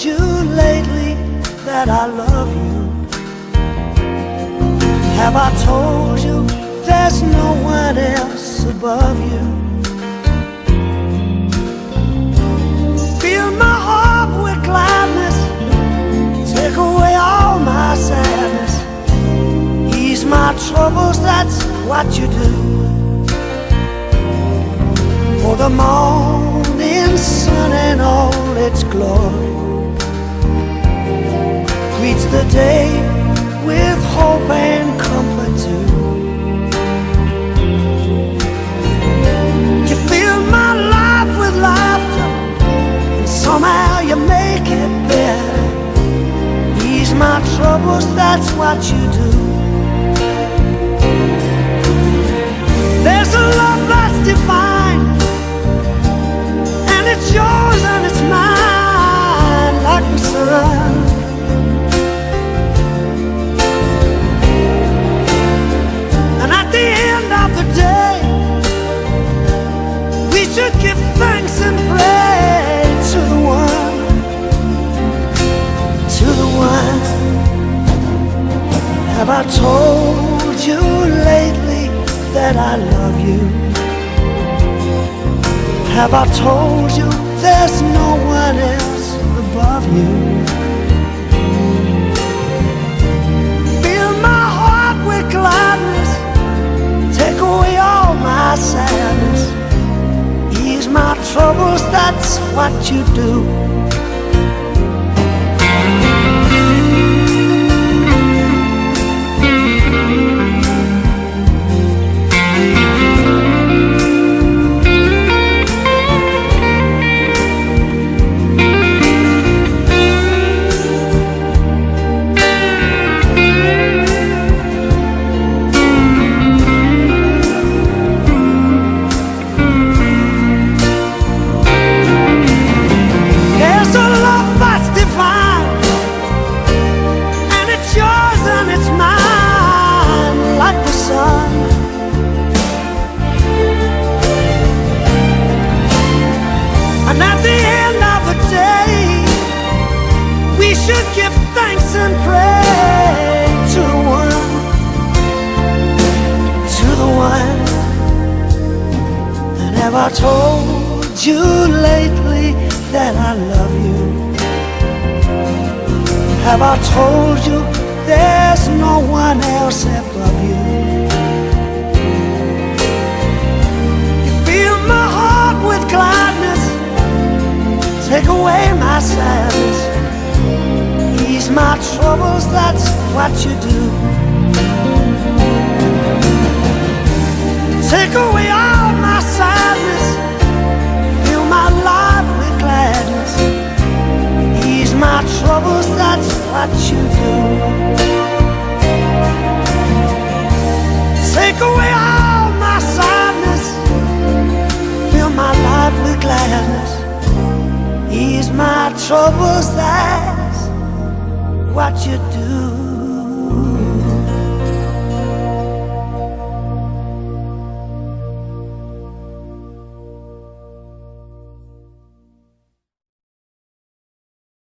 you lately that I love you? Have I told you there's no one else above you? Fill my heart with gladness, take away all my sadness, ease my troubles, that's what you do. For the morning sun and all its glory greets the day with hope and comfort too. You fill my life with laughter, and somehow you make it better. Ease my troubles, that's what you do. There's a love that's divine, and it's yours and it's mine like the sun. And at the end of the day, we should give thanks and pray to the one, to the one. Have I told you lately that I love you? Have I told you there's no one else above you? Fill my heart with gladness, take away all my sadness, ease my troubles, that's what you do. And at the end of the day, we should give thanks and pray to the one, to the one. And have I told you lately that I love you? Have I told you there's no one else above you? You fill my heart with gladness, take away my sadness, ease my troubles, that's what you do. Take away all my sadness, fill my life with gladness, ease my troubles, that's what you do. Take away all my sadness, fill my life with gladness, ease my troubles, that's what you do.